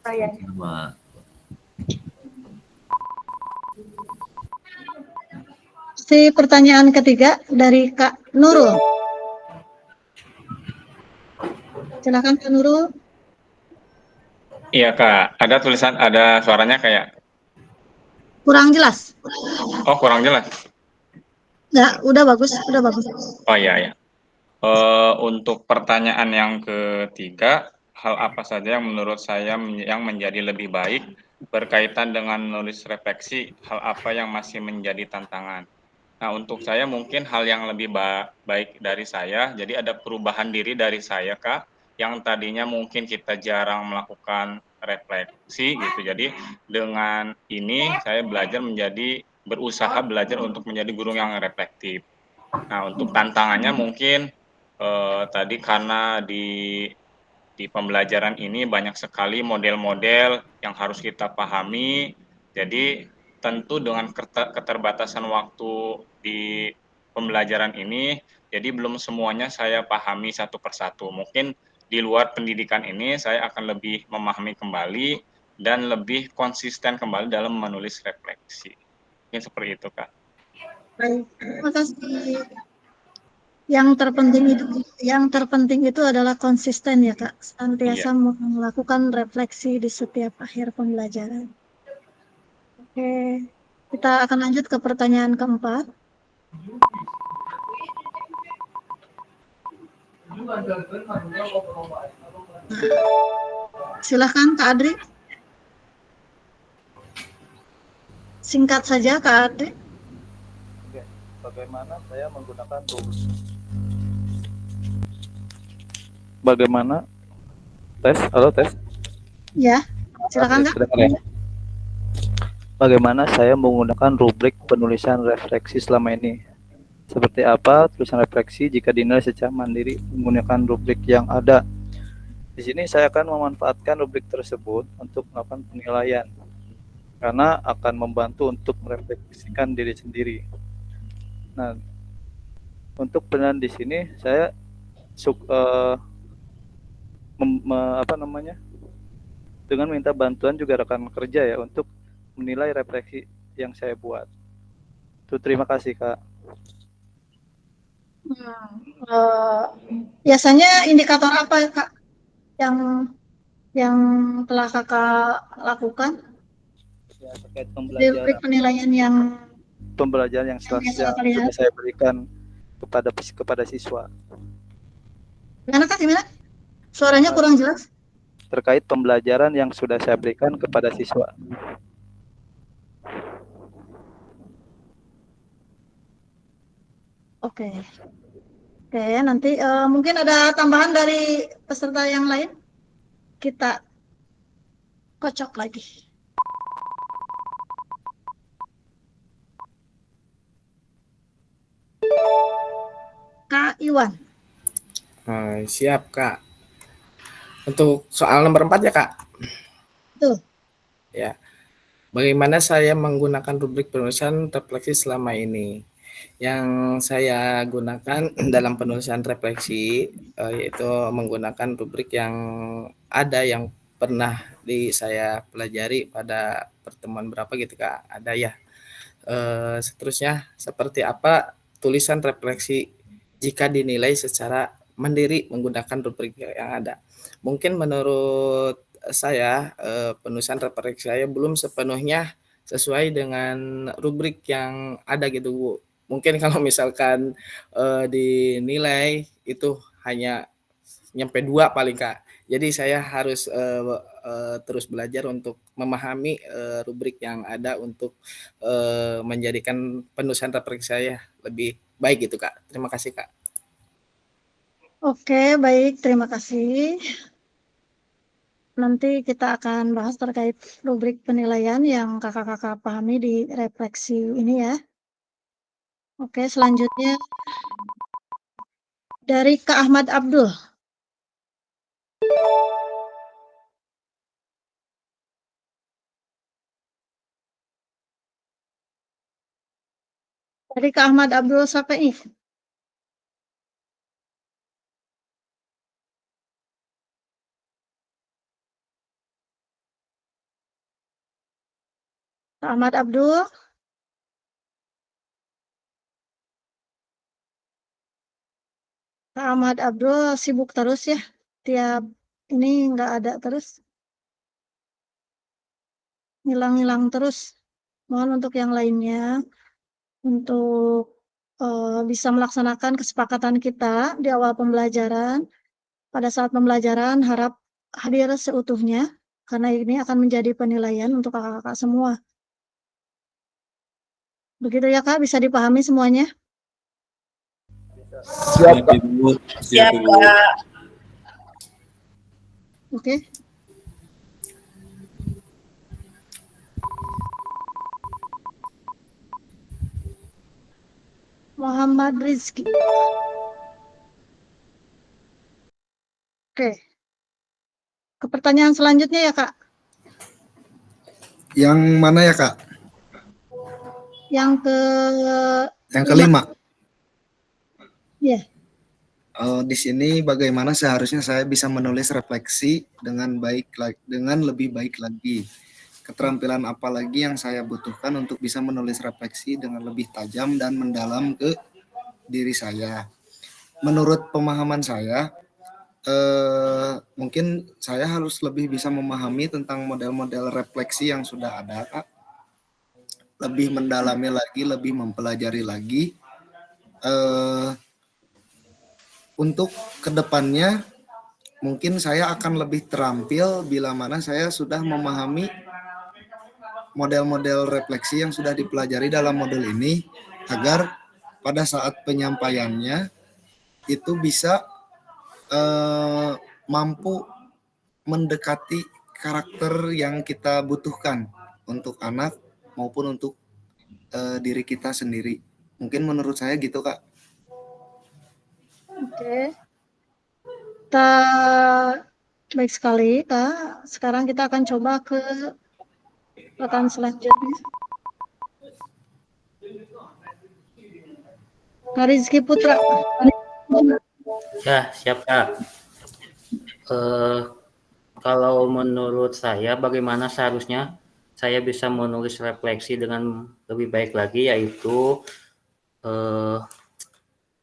S1: saya. Si pertanyaan ketiga dari Kak Nurul. Silakan Kak Nurul.
S14: Iya Kak, ada tulisan, ada suaranya kayak
S1: kurang jelas.
S14: Oh kurang jelas.
S1: Nggak, udah bagus, udah bagus.
S14: Oh iya ya. Untuk pertanyaan yang ketiga, hal apa saja yang menurut saya yang menjadi lebih baik berkaitan dengan menulis refleksi, hal apa yang masih menjadi tantangan? Nah, untuk saya mungkin hal yang lebih baik dari saya, jadi ada perubahan diri dari saya, Kak, yang tadinya mungkin kita jarang melakukan refleksi gitu. Jadi dengan ini saya berusaha belajar untuk menjadi guru yang reflektif. Nah, untuk tantangannya mungkin tadi karena di pembelajaran ini banyak sekali model-model yang harus kita pahami. Jadi tentu dengan keterbatasan waktu di pembelajaran ini, jadi belum semuanya saya pahami satu persatu. Mungkin di luar pendidikan ini saya akan lebih memahami kembali dan lebih konsisten kembali dalam menulis refleksi. Mungkin seperti itu, Kak.
S1: Baik, terima kasih. Yang terpenting itu adalah konsisten ya Kak, senantiasa melakukan refleksi di setiap akhir pembelajaran. Oke, kita akan lanjut ke pertanyaan keempat. Silahkan Kak Adri. Singkat saja Kak Adri.
S15: Oke, bagaimana saya menggunakan rumus? Bagaimana tes? Halo tes?
S1: Ya, silakan Kak.
S15: Bagaimana saya menggunakan rubrik penulisan refleksi selama ini? Seperti apa tulisan refleksi jika dinilai secara mandiri menggunakan rubrik yang ada? Di sini saya akan memanfaatkan rubrik tersebut untuk melakukan penilaian, karena akan membantu untuk merefleksikan diri sendiri. Nah, untuk penilaian di sini saya dengan minta bantuan juga rekan kerja ya untuk menilai refleksi yang saya buat. Itu terima kasih Kak.
S1: Biasanya indikator apa Kak yang telah Kakak lakukan?
S15: Ya, terkait
S1: Rubrik penilaian yang
S15: pembelajaran yang sudah saya berikan kepada siswa.
S1: Gimana Kak? Gimana? Suaranya kurang jelas.
S15: Terkait pembelajaran yang sudah saya berikan kepada siswa.
S1: Oke, nanti mungkin ada tambahan dari peserta yang lain. Kita kocok lagi. Kak Iwan.
S2: Siap Kak. Untuk soal nomor 4 ya Kak?
S1: Betul.
S2: Ya. Bagaimana saya menggunakan rubrik penulisan refleksi selama ini? Yang saya gunakan dalam penulisan refleksi yaitu menggunakan rubrik yang ada yang pernah saya pelajari pada pertemuan berapa gitu Kak, ada ya. Seterusnya seperti apa tulisan refleksi jika dinilai secara mandiri menggunakan rubrik yang ada. Mungkin menurut saya penulisan refleksi saya belum sepenuhnya sesuai dengan rubrik yang ada gitu Bu. Mungkin kalau misalkan dinilai itu hanya nyampe 2 paling Kak. Jadi saya harus terus belajar untuk memahami rubrik yang ada untuk menjadikan penulisan refleksi saya lebih baik gitu Kak. Terima kasih Kak.
S1: Oke, baik, terima kasih. Nanti kita akan bahas terkait rubrik penilaian yang kakak-kakak pahami di refleksi ini ya. Oke, selanjutnya dari Kak Ahmad Abdul. Dari Kak Ahmad Abdul Safi'i. Kak Ahmad Abdul. Kak Ahmad Abdul sibuk terus ya. Tiap ini nggak ada terus. Hilang-hilang terus. Mohon untuk yang lainnya untuk bisa melaksanakan kesepakatan kita di awal pembelajaran. Pada saat pembelajaran harap hadir seutuhnya, karena ini akan menjadi penilaian untuk kakak-kakak semua. Begitu ya Kak, bisa dipahami semuanya?
S3: Siap, Kak.
S13: Ibu.
S9: Siap,
S13: Ibu.
S9: Kak.
S1: Oke. Muhammad Rizky. Oke. Ke pertanyaan selanjutnya ya Kak.
S3: Yang mana ya, Kak?
S1: Yang
S3: Yang kelima.
S1: Iya.
S3: Di sini bagaimana seharusnya saya bisa menulis refleksi dengan lebih baik lagi. Keterampilan apa lagi yang saya butuhkan untuk bisa menulis refleksi dengan lebih tajam dan mendalam ke diri saya. Menurut pemahaman saya, mungkin saya harus lebih bisa memahami tentang model-model refleksi yang sudah ada, Kak. Lebih mendalami lagi, lebih mempelajari lagi. Untuk kedepannya, mungkin saya akan lebih terampil bila mana saya sudah memahami model-model refleksi yang sudah dipelajari dalam modul ini, agar pada saat penyampaiannya itu bisa mampu mendekati karakter yang kita butuhkan untuk anak maupun untuk diri kita sendiri. Mungkin menurut saya gitu, Kak.
S1: Oke. Baik sekali, Kak. Sekarang kita akan coba ke rekan selanjutnya. Kak Rizky Putra.
S16: Ya, siap Kak. Kalau menurut saya, bagaimana seharusnya saya bisa menulis refleksi dengan lebih baik lagi, yaitu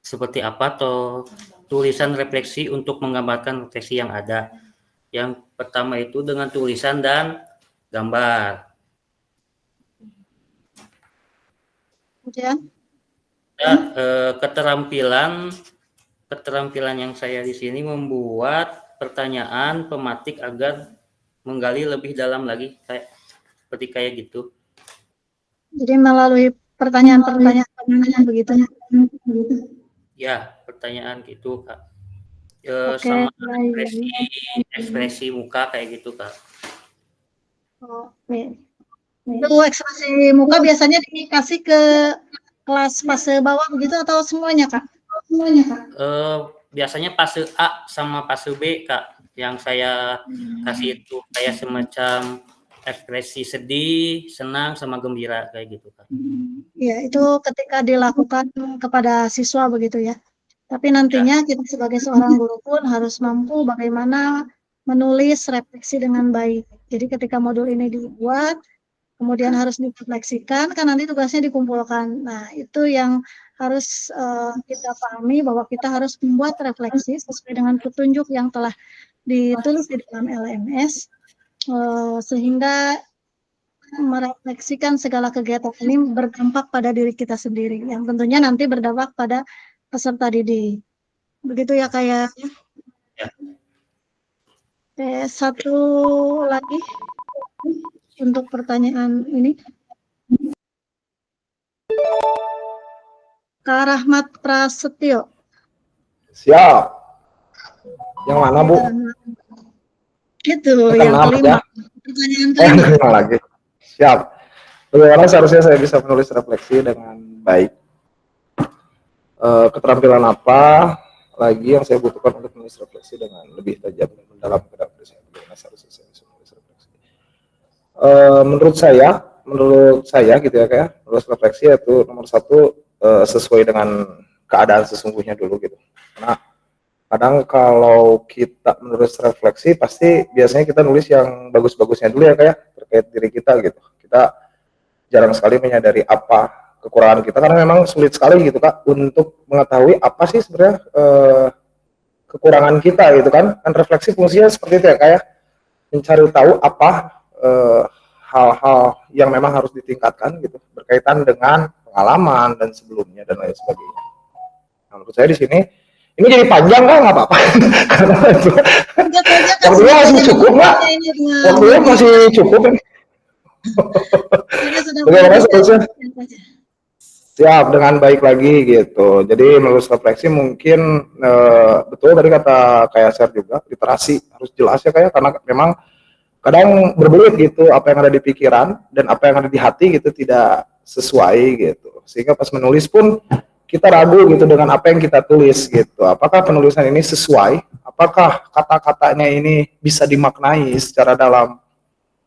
S16: seperti apa atau tulisan refleksi untuk menggambarkan refleksi yang ada. Yang pertama itu dengan tulisan dan gambar.
S1: Kemudian?
S16: Keterampilan yang saya di sini membuat pertanyaan pematik agar menggali lebih dalam lagi, seperti kayak gitu.
S1: Jadi melalui pertanyaan-pertanyaan begitu.
S16: Ya, pertanyaan gitu, Kak.
S1: Oke,
S16: sama ekspresi muka kayak gitu, Kak.
S1: Oke. Itu ekspresi muka biasanya dikasih ke kelas fase bawah begitu atau semuanya, Kak? Semuanya, Kak.
S16: Biasanya fase A sama fase B, Kak. Yang saya kasih itu kayak semacam ekspresi sedih, senang, sama gembira kayak gitu, Kak.
S1: Ya, itu ketika dilakukan kepada siswa begitu ya. Tapi nantinya kita sebagai seorang guru pun harus mampu bagaimana menulis refleksi dengan baik. Jadi ketika modul ini dibuat, kemudian harus direfleksikan, kan nanti tugasnya dikumpulkan. Nah, itu yang harus kita pahami bahwa kita harus membuat refleksi sesuai dengan petunjuk yang telah ditulis di dalam LMS, sehingga merefleksikan segala kegiatan ini berdampak pada diri kita sendiri, yang tentunya nanti berdampak pada peserta didik. Begitu ya, kayak.
S16: Ya.
S1: Oke, satu lagi untuk pertanyaan ini. Kak Rahmat Prasetyo.
S3: Siap. Yang mana, Bu?
S1: Itu yang kelima. Pertanyaan kelima.
S3: Lagi. Siap. Bagaimana seharusnya saya bisa menulis refleksi dengan baik? Keterampilan apa lagi yang saya butuhkan untuk menulis refleksi dengan lebih tajam dan mendalam ke dalam diri saya? Bagaimana seharusnya saya bisa menulis refleksi? Menurut saya gitu ya, kayak menulis refleksi itu nomor satu sesuai dengan keadaan sesungguhnya dulu gitu. Karena kadang kalau kita menulis refleksi pasti biasanya kita nulis yang bagus-bagusnya dulu ya, kayak terkait diri kita gitu. Kita jarang sekali menyadari apa kekurangan kita, karena memang sulit sekali gitu Kak untuk mengetahui apa sih sebenarnya kekurangan kita gitu kan. Kan refleksi fungsinya seperti itu ya, kayak mencari tahu apa hal-hal yang memang harus ditingkatkan gitu berkaitan dengan pengalaman dan sebelumnya dan lain sebagainya. Nah, menurut saya di sini ini jadi panjang kan nggak apa-apa. Karena itu waktunya masih cukup nggak? Waktunya masih cukup kan? Bagaimana seterusnya? Siap, dengan baik lagi gitu. Jadi menulis refleksi mungkin betul tadi kata kayak share juga, literasi harus jelas ya kayak, karena memang kadang berbelit gitu apa yang ada di pikiran dan apa yang ada di hati gitu tidak sesuai gitu. Sehingga pas menulis pun kita ragu gitu dengan apa yang kita tulis gitu. Apakah penulisan ini sesuai? Apakah kata-katanya ini bisa dimaknai secara dalam,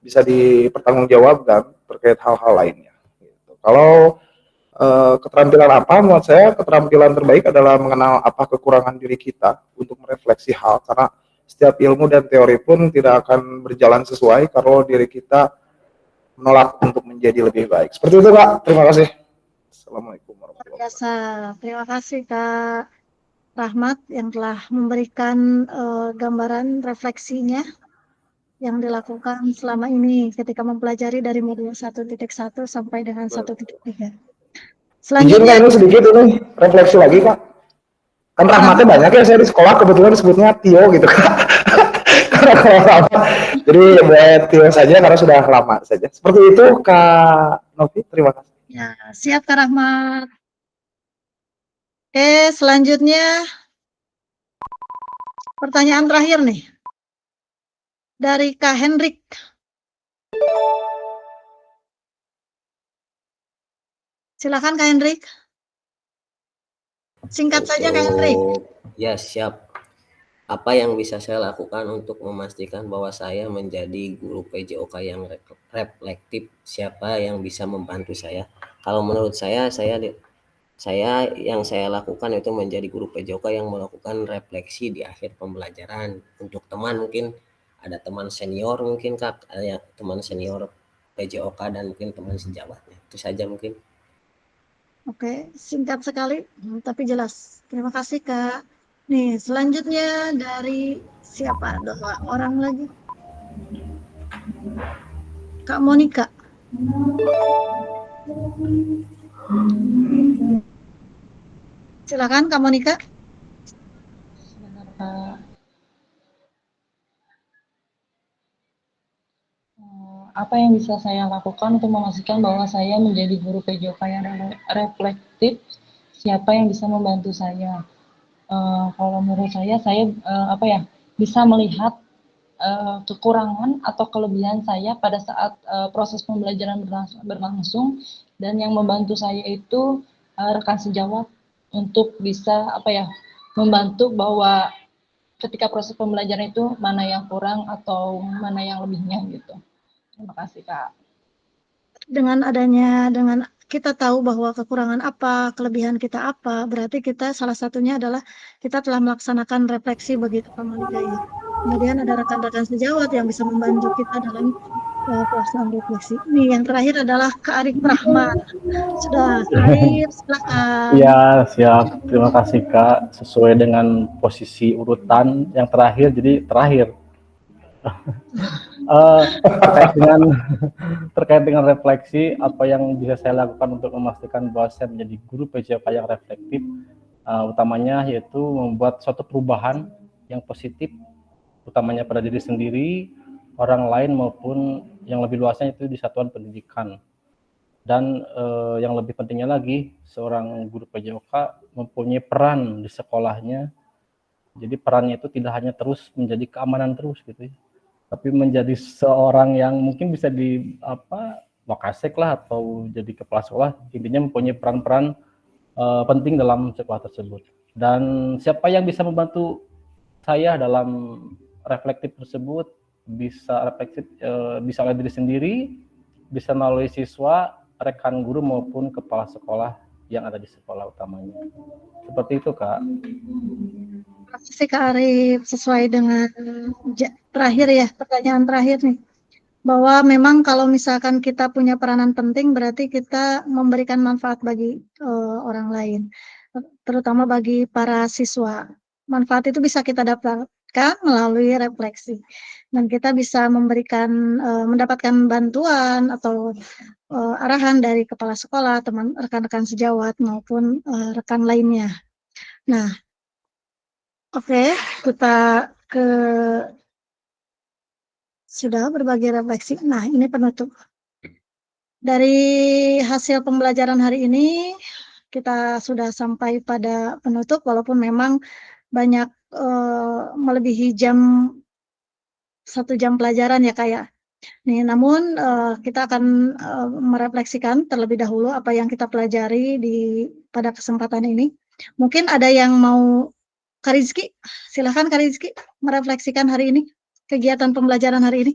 S3: bisa dipertanggungjawabkan terkait hal-hal lainnya. Gitu. Kalau keterampilan apa, menurut saya keterampilan terbaik adalah mengenal apa kekurangan diri kita untuk merefleksi hal, karena setiap ilmu dan teori pun tidak akan berjalan sesuai kalau diri kita menolak untuk menjadi lebih baik. Seperti itu Kak, terima kasih. Assalamualaikum warahmatullahi wabarakatuh.
S1: Biasa, terima kasih Kak Rahmat yang telah memberikan gambaran refleksinya yang dilakukan selama ini ketika mempelajari dari modul 1.1 sampai dengan 1.3.
S3: Selanjutnya ini sedikit ini refleksi lagi Kak. Kan Rahmatnya banyak ya, saya di sekolah kebetulan disebutnya Tio gitu Kak. Karena kalau lama, jadi buat Tio saja karena sudah lama saja. Seperti itu Kak Novi, terima kasih.
S1: Ya, siap Kak Rahmat. Oke, selanjutnya pertanyaan terakhir nih dari Kak Hendrik. Silakan Kak Hendrik. Singkat saja Kak Hendrik.
S17: Ya, siap. Apa yang bisa saya lakukan untuk memastikan bahwa saya menjadi guru PJOK yang reflektif? Siapa yang bisa membantu saya? Kalau menurut saya yang saya lakukan itu menjadi guru PJOK yang melakukan refleksi di akhir pembelajaran. Untuk teman mungkin ada teman senior mungkin Kak, ada teman senior PJOK dan mungkin teman sejawatnya. Itu saja mungkin.
S1: Oke, singkat sekali tapi jelas. Terima kasih Kak. Nih, selanjutnya dari siapa? Dua orang lagi. Kak Monica. Silakan Kak Monica.
S5: Apa yang bisa saya lakukan untuk memastikan bahwa saya menjadi guru PJOK yang reflektif? Siapa yang bisa membantu saya? Kalau menurut saya bisa melihat kekurangan atau kelebihan saya pada saat proses pembelajaran berlangsung, dan yang membantu saya itu rekan sejawat untuk bisa membantu bahwa ketika proses pembelajaran itu mana yang kurang atau mana yang lebihnya gitu. Terima kasih Kak.
S1: Dengan kita tahu bahwa kekurangan apa, kelebihan kita apa, berarti kita salah satunya adalah kita telah melaksanakan refleksi begitu Kak Monica ya. Kemudian ada rekan-rekan sejawat yang bisa membantu kita dalam pelaksanaan refleksi. Ini yang terakhir adalah Kak Arif Rahmat. Sudah, Arif, silakan.
S18: Ya, siap. Terima kasih Kak. Sesuai dengan posisi urutan yang terakhir, jadi terakhir. Terkait dengan refleksi, apa yang bisa saya lakukan untuk memastikan bahwa saya menjadi guru PJOK yang reflektif, utamanya yaitu membuat suatu perubahan yang positif, utamanya pada diri sendiri, orang lain maupun yang lebih luasnya itu di satuan pendidikan. Dan yang lebih pentingnya lagi, seorang guru PJOK mempunyai peran di sekolahnya. Jadi perannya itu tidak hanya terus menjadi keamanan terus gitu ya, tapi menjadi seorang yang mungkin bisa di wakasek lah atau jadi kepala sekolah, intinya mempunyai peran-peran penting dalam sekolah tersebut. Dan siapa yang bisa membantu saya dalam reflektif tersebut, bisa refleksif bisa oleh diri sendiri, bisa melalui siswa, rekan guru maupun kepala sekolah yang ada di sekolah utamanya. Seperti itu Kak.
S1: Terima kasih Kak Arif, sesuai dengan terakhir ya, pertanyaan terakhir nih, bahwa memang kalau misalkan kita punya peranan penting berarti kita memberikan manfaat bagi orang lain, terutama bagi para siswa. Manfaat itu bisa kita dapatkan melalui refleksi. Dan kita bisa mendapatkan bantuan atau arahan dari kepala sekolah, rekan-rekan sejawat maupun rekan lainnya. Nah, oke, kita sudah berbagi refleksi. Nah, ini penutup. Dari hasil pembelajaran hari ini, kita sudah sampai pada penutup, walaupun memang banyak melebihi 1 jam pelajaran ya Kak ya. Nih, namun kita akan merefleksikan terlebih dahulu apa yang kita pelajari pada kesempatan ini. Mungkin ada yang mau, Kak Rizky, silahkan Kak Rizky merefleksikan hari ini, kegiatan pembelajaran hari ini.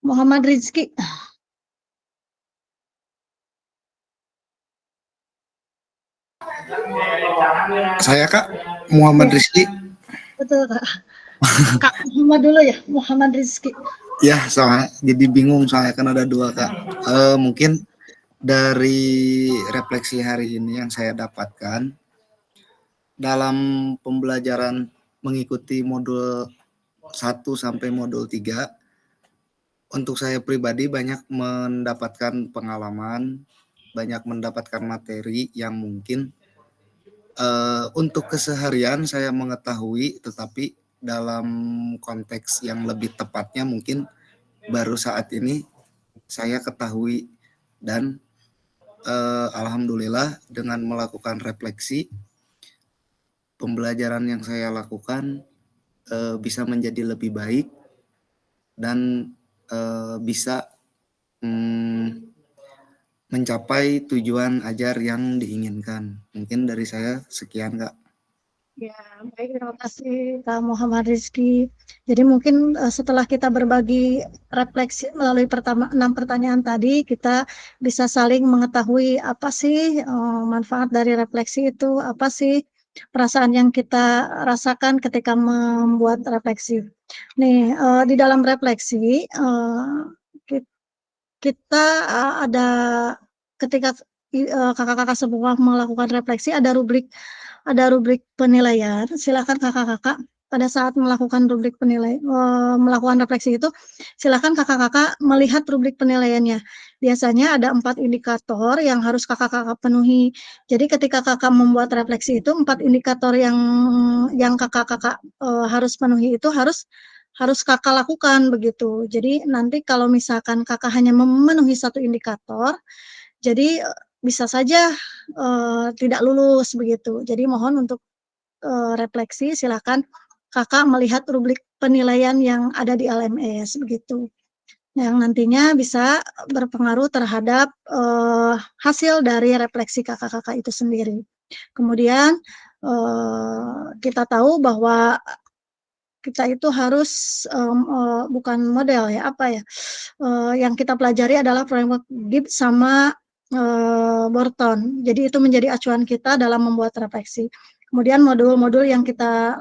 S1: Muhammad Rizky.
S19: Saya Kak, Muhammad Rizky.
S1: Betul Kak. Kak Muhammad dulu ya, Muhammad Rizky.
S19: Ya, soalnya jadi bingung soalnya kan ada 2 Kak. Mungkin dari refleksi hari ini yang saya dapatkan dalam pembelajaran mengikuti modul 1 sampai modul 3, untuk saya pribadi banyak mendapatkan pengalaman, banyak mendapatkan materi yang mungkin untuk keseharian saya mengetahui, tetapi dalam konteks yang lebih tepatnya mungkin baru saat ini saya ketahui. Dan alhamdulillah dengan melakukan refleksi, pembelajaran yang saya lakukan bisa menjadi lebih baik dan bisa mencapai tujuan ajar yang diinginkan. Mungkin dari saya sekian Kak.
S1: Ya, baik, terima kasih Kak Muhammad Rizky. Jadi mungkin setelah kita berbagi refleksi melalui 6 pertanyaan tadi, kita bisa saling mengetahui apa sih manfaat dari refleksi itu, apa sih perasaan yang kita rasakan ketika membuat refleksi. Nih, di dalam refleksi kita ada ketika kakak-kakak semua melakukan refleksi, ada rubrik penilaian. Silakan kakak-kakak pada saat melakukan melakukan refleksi itu, silakan kakak-kakak melihat rubrik penilaiannya. Biasanya ada 4 indikator yang harus kakak-kakak penuhi. Jadi ketika kakak membuat refleksi itu, 4 indikator yang kakak-kakak harus penuhi itu harus kakak lakukan begitu. Jadi nanti kalau misalkan kakak hanya memenuhi 1 indikator, jadi bisa saja tidak lulus begitu. Jadi mohon untuk refleksi, silakan kakak melihat rubrik penilaian yang ada di LMS begitu. Yang nantinya bisa berpengaruh terhadap hasil dari refleksi kakak-kakak itu sendiri. Kemudian kita tahu bahwa kita itu harus bukan model ya, yang kita pelajari adalah framework Gibbs sama Borton. Jadi itu menjadi acuan kita dalam membuat refleksi. Kemudian modul-modul yang kita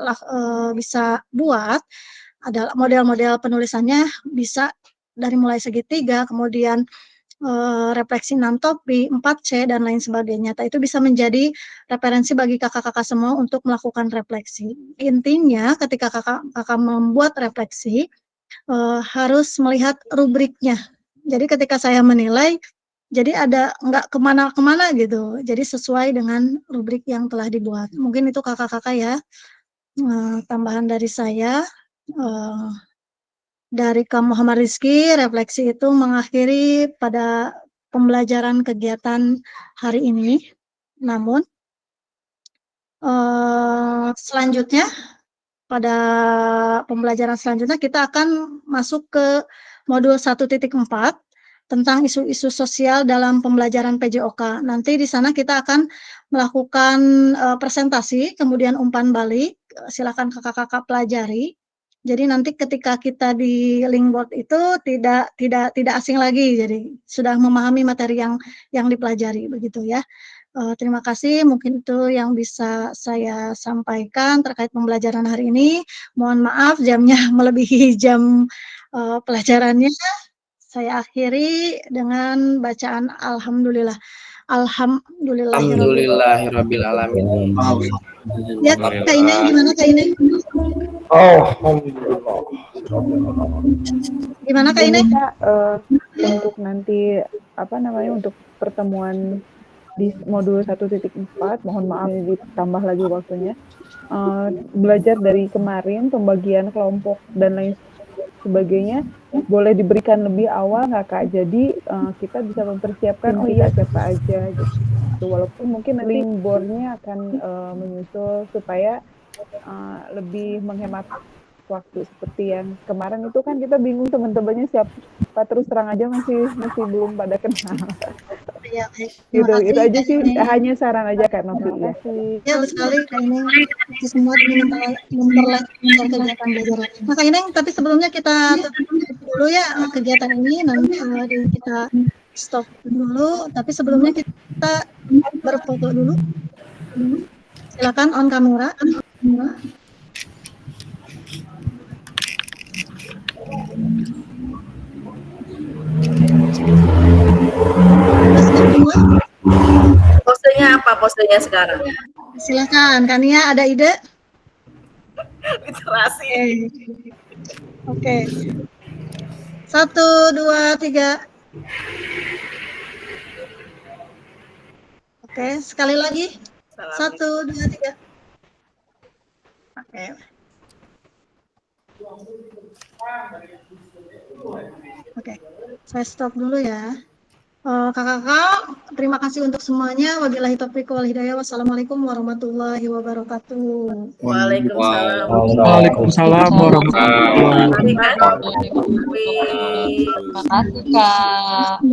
S1: bisa buat adalah model-model penulisannya bisa dari mulai segitiga, kemudian refleksi 6 topik, 4C, dan lain sebagainya. Itu bisa menjadi referensi bagi kakak-kakak semua untuk melakukan refleksi. Intinya ketika kakak membuat refleksi, harus melihat rubriknya. Jadi ketika saya menilai, jadi nggak kemana-kemana gitu. Jadi sesuai dengan rubrik yang telah dibuat. Mungkin itu kakak-kakak ya, tambahan dari saya. Dari Kak Muhammad Rizky, refleksi itu mengakhiri pada pembelajaran kegiatan hari ini. Namun selanjutnya, pada pembelajaran selanjutnya kita akan masuk ke modul 1.4 tentang isu-isu sosial dalam pembelajaran PJOK. Nanti di sana kita akan melakukan presentasi, kemudian umpan balik. Silakan kakak-kakak pelajari. Jadi nanti ketika kita di Linkboard itu tidak asing lagi, jadi sudah memahami materi yang dipelajari begitu ya. Terima kasih, mungkin itu yang bisa saya sampaikan terkait pembelajaran hari ini. Mohon maaf jamnya melebihi jam pelajarannya. Saya akhiri dengan bacaan Alhamdulillah.
S2: Alhamdulillahirabbil alamin.
S1: Ya, Kak Ineng gimana Kak Ineng?
S3: Alhamdulillah.
S1: Gimana Kak Ineng?
S6: Untuk nanti untuk pertemuan di modul 1.4, mohon maaf ditambah lagi waktunya. Belajar dari kemarin pembagian kelompok dan lain sebagainya boleh diberikan lebih awal nggak Kak? Jadi kita bisa mempersiapkan siapa aja gitu. Walaupun mungkin nanti board-nya akan menyusul supaya lebih menghemat waktu. Seperti yang kemarin itu kan kita bingung teman-temannya siapa, terus terang aja masih belum pada kenal.
S1: Ya,
S6: Gitu, itu aja sih, hanya saran aja Kak Novi.
S1: Ya, betul sekali Kak Ineng. Semua memperlancar kegiatan belajar. Nah Kak Ineng, tapi sebelumnya kita tutup dulu ya kegiatan ini, nanti kita stop dulu. Tapi sebelumnya kita berfoto dulu. Silakan on kamera.
S9: Posenya apa posenya sekarang?
S1: Silakan, Kania ada ide?
S9: Literasi.
S1: Oke. 1, 2, 3. Oke, sekali lagi. 1, 2, 3. Oke. Oke, saya stop dulu ya. Kakak-kakak, terima kasih untuk semuanya. Wabillahi taufiq wal hidayah. Wassalamualaikum warahmatullahi wabarakatuh.
S9: Waalaikumsalam.
S10: Waalaikumsalam warahmatullahi wabarakatuh.
S5: Terima kasih Kak.